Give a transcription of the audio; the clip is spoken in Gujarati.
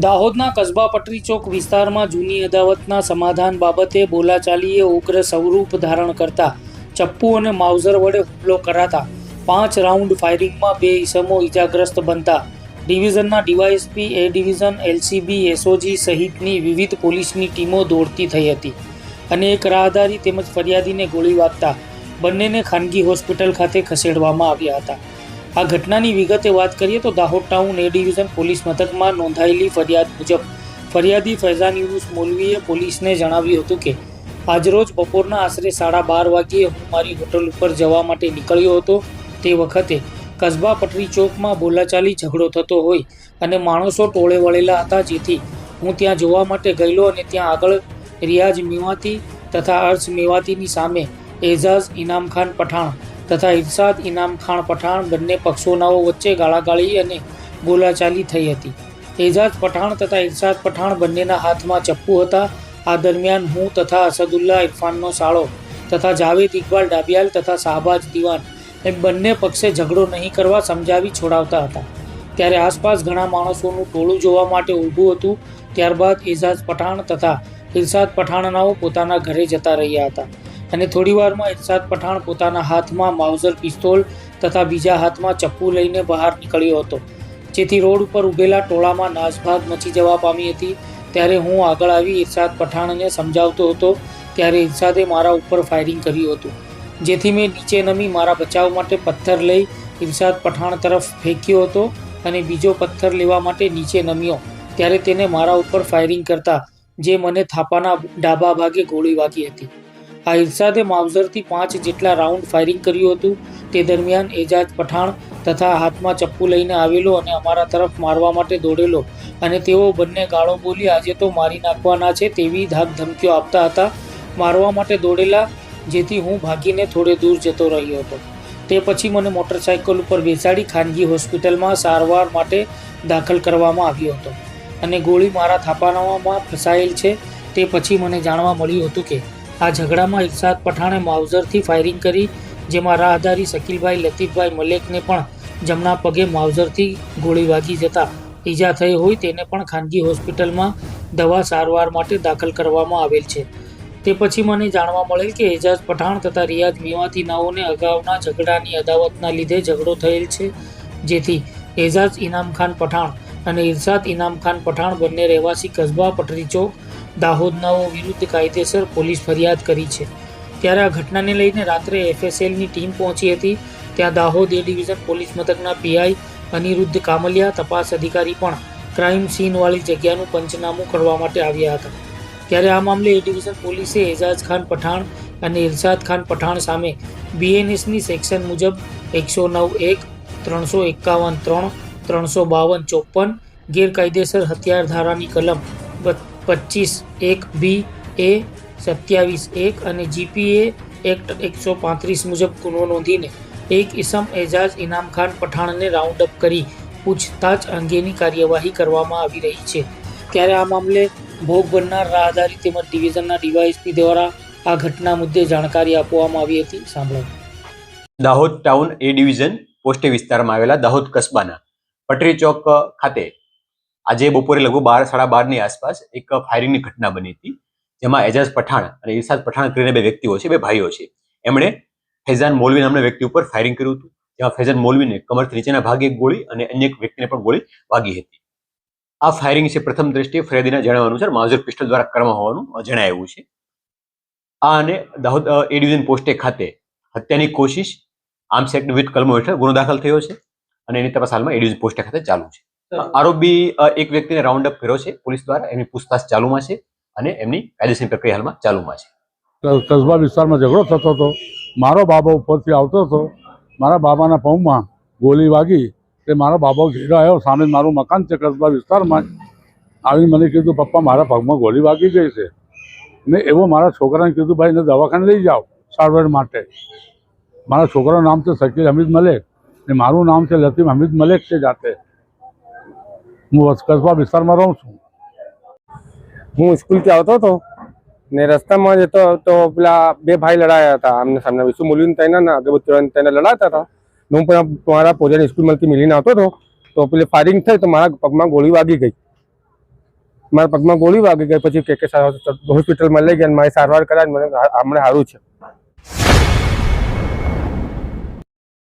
દાહોદના કસ્બા પટરી ચોક વિસ્તારમાં જૂની અદાવતના સમાધાન બાબતે બોલાચાલીએ ઉગ્ર સ્વરૂપ ધારણ કરતા ચપ્પુ અને માઉઝર વડે હુમલો કરાતા 5 રાઉન્ડ ફાયરિંગમાં 2 ઈસમો ઈજાગ્રસ્ત બનતા ડિવિઝનના DYSP A division LCB SOG સહિતની વિવિધ પોલીસની ટીમો દોડતી થઈ હતી અને એક રાહદારી તેમજ ફરિયાદીને ગોળી વાગતા બંનેને ખાનગી હોસ્પિટલ ખાતે ખસેડવામાં આવ્યા હતા। આ ઘટનાની વિગતે વાત કરીએ તો દાહોદ ટાઉન એ ડિવિઝન પોલીસ મથકમાં નોંધાયેલી ફરિયાદ મુજબ ફરિયાદી ફૈઝાન યુનુસ મૌલવીએ પોલીસને જણાવ્યું હતું કે આજરોજ બપોરના આશરે 12:30 વાગ્યે હું મારી હોટલ ઉપર જવા માટે નીકળ્યો હતો। તે વખતે કસ્બા પટરી ચોકમાં બોલાચાલી ઝઘડો થતો હોય અને માણસો ટોળે વળેલા હતા, જેથી હું ત્યાં જોવા માટે ગયેલો અને ત્યાં આગળ રિયાઝ મેવાતી તથા અર્શ મેવાતીની સામે એઝાઝ ઇનામ ખાન પઠાણ તથા ઇરશાદ ઇનામ ખાન પઠાણ બંને પક્ષોનાઓ વચ્ચે ગાળાગાળી અને બોલાચાલી થઈ હતી। એઝાઝ પઠાણ તથા ઇરશાદ પઠાણ બંનેના હાથમાં ચપ્પુ હતા। આ દરમિયાન હું તથા અસદુલ્લા ઇરફાનનો સાળો તથા જાવેદ ઇકબાલ ડાબિયાલ તથા શાહબાજ દિવાન એમ બંને પક્ષે ઝઘડો નહીં કરવા સમજાવી છોડાવતા હતા। ત્યારે આસપાસ ઘણા માણસોનું ટોળું જોવા માટે ઊભું હતું। ત્યારબાદ એઝાઝ પઠાણ તથા ઇરશાદ પઠાણનાઓ પોતાના ઘરે જતા રહ્યા હતા અને થોડીવારમાં ઇરશાદ પઠાણ પોતાના હાથમાં માઉઝર પિસ્તોલ તથા બીજા હાથમાં ચપ્પુ લઈને બહાર નીકળ્યો હતો, જેથી રોડ ઉપર ઊભેલા ટોળામાં નાસભાગ મચી જવા પામી હતી। ત્યારે હું આગળ આવી ઇરશાદ પઠાણને સમજાવતો હતો ત્યારે ઇરશાદે મારા ઉપર ફાયરિંગ કર્યું હતું, જેથી મેં નીચે નમી મારા બચાવ માટે પથ્થર લઈ ઇરશાદ પઠાણ તરફ ફેંક્યો હતો અને બીજો પથ્થર લેવા માટે નીચે નમ્યો ત્યારે તેને મારા ઉપર ફાયરિંગ કરતા જે મને થાપાના ડાબા ભાગે ગોળી વાગી હતી। આ ઇરશાદે માઉઝરથી 5 જેટલા રાઉન્ડ ફાયરિંગ કર્યું હતું। તે દરમિયાન એજાજ પઠાણ તથા હાથમાં ચપ્પુ લઈને આવેલો અને અમારા તરફ મારવા માટે દોડેલો અને તેઓ બંને ગાળો બોલી આજે તો મારી નાખવાના છે તેવી ધાક ધમકીઓ આપતા હતા। મારવા માટે દોડેલા, જેથી હું ભાગીને થોડે દૂર જતો રહ્યો હતો। તે પછી મને મોટરસાઇકલ ઉપર બેસાડી ખાનગી હોસ્પિટલમાં સારવાર માટે દાખલ કરવામાં આવ્યો હતો અને ગોળી મારા થાપાનામાં ફસાયેલ છે। તે પછી મને જાણવા મળ્યું હતું કે આ ઝઘડામાં ઇરશાદ પઠાણે માઉઝરથી ફાયરિંગ કરી, જેમાં રાહદારી શકીલભાઈ લતીફભાઈ મલેકને પણ જમણા પગે માઉઝરથી ગોળી વાગી જતા ઈજા થઈ હોય તેને પણ ખાનગી હોસ્પિટલમાં દવા સારવાર માટે દાખલ કરવામાં આવેલ છે। તે પછી મને જાણવા મળેલ કે એજાઝ પઠાણ તથા રિયાઝ મેવાતીનાઓને અગાઉના ઝઘડાની અદાવતના લીધે ઝઘડો થયેલ છે, જેથી એજાઝ ઇનામ ખાન પઠાણ અને ઇરશાદ ઇનામ ખાન પઠાણ બંને રહેવાસી કસ્બા પટરી ચોક દાહોદનાઓ વિરુદ્ધ કાયદેસર પોલીસ ફરિયાદ કરી છે। ત્યારે આ ઘટનાને લઈને રાત્રે એફએસએલની ટીમ પહોંચી હતી। ત્યાં દાહોદ એ ડિવિઝન પોલીસ મથકના પીઆઈ અનિરુદ્ધ કામલિયા તપાસ અધિકારી પણ ક્રાઇમ સીનવાળી જગ્યાનું પંચનામું કરવા માટે આવ્યા હતા। ત્યારે આ મામલે એ ડિવિઝન પોલીસે એઝાઝ ખાન પઠાણ અને ઇરશાદ ખાન પઠાણ સામે બીએનએસની સેક્શન મુજબ 109(1), 351(3), 352(54), ગેરકાયદેસર હથિયાર ધારાની કલમ 25(1)(b), A 27(1) અને જીપીએ એક્ટ 135 મુજબ ગુનો નોંધીને એક ઇસમ એઝાઝ ઇનામ ખાન પઠાણને રાઉન્ડ અપ કરી પૂછતાછ અંગેની કાર્યવાહી કરવામાં આવી રહી છે। ત્યારે આ મામલે ભોગ બનનાર રાહદારી તેમજ ડિવિઝનના ડીવાયએસપી દ્વારા આ ઘટના મુદ્દે જાણકારી આપવામાં આવી હતી। સાંભળો। દાહોદ ટાઉન એ ડિવિઝન પોસ્ટે વિસ્તારમાં આવેલા દાહોદ કસ્બાના પટરી ચોક ખાતે આજે બપોરે લગભગ 12:30 આસપાસ એક ફાયરિંગની ઘટના બની હતી, જેમાં એજાઝ પઠાણ અને ઇરશાદ પઠાણ કરીને 2 વ્યક્તિઓ છે, 2 ભાઈઓ છે। એમણે ફૈઝાન મૌલવી નામના વ્યક્તિ ઉપર ફાયરિંગ કર્યું હતું, જેમાં ફૈઝાન મૌલવીને કમરથી નીચેના ભાગે ગોળી અને અન્ય એક વ્યક્તિને પણ ગોળી વાગી હતી। આ ફાયરિંગ છે પ્રથમ દ્રષ્ટિએ ફરિયાદીના જણાવ્યા અનુસાર માઉઝર પિસ્ટલ દ્વારા કરવામાં હોવાનું જણાયું છે। આ અને દાહોદ એ ડિવિઝન પોસ્ટે ખાતે હત્યાની કોશિશ, આર્મ્સ એક્ટ વિરુદ્ધ કલમો હેઠળ ગુનો દાખલ થયો છે અને એની તપાસ હાલમાં એ ડિવિઝન પોસ્ટે ખાતે ચાલુ છે। આરોપી એક વ્યક્તિને રાઉન્ડ અપ કર્યો છે પોલીસ દ્વારા, એમની પૂછતાછ ચાલુમાં છે અને એમની કાયદેસરની પ્રક્રિયા હાલમાં ચાલુમાં છે। કસ્બા વિસ્તારમાં ઝઘડો થતો હતો, મારો બાબો ઉપરથી આવતો હતો, મારા બાબાના પગમાં ગોળી વાગી તે મારો બાબો ઘેરો આવ્યો, સામે મારું મકાન છે કસ્બા વિસ્તારમાં, આવીને મને કીધું પપ્પા મારા પગમાં ગોળી વાગી ગઈ છે। મેં એવો મારા છોકરાને કીધું ભાઈ એને દવાખાને લઈ જાઓ સારવાર માટે। મારા છોકરાનું નામ છે શકીલ હમીદ મલેક ને મારું નામ છે લતીફ હમીદ મલેક છે। જાતે હું કસ્બા વિસ્તારમાં રહું છું। હું સ્કૂલથી આવતો હતો ને રસ્તામાં જતો તો પેલા 2 ભાઈ લડાયા હતા આમને સામને, વિશુ મુલીન તેના અગરબત્તી તેને લડાતા હતા। હું પણ મારા પોતાની સ્કૂલમાંથી મિલીને આવતો હતો તો પેલી ફાયરિંગ થઈ તો મારા પગમાં ગોળી વાગી ગઈ મારા પગમાં ગોળી વાગી ગઈ, પછી કે હોસ્પિટલમાં લઈ ગયા, મારી સારવાર કરાવી, મને હમણાં સારું છે.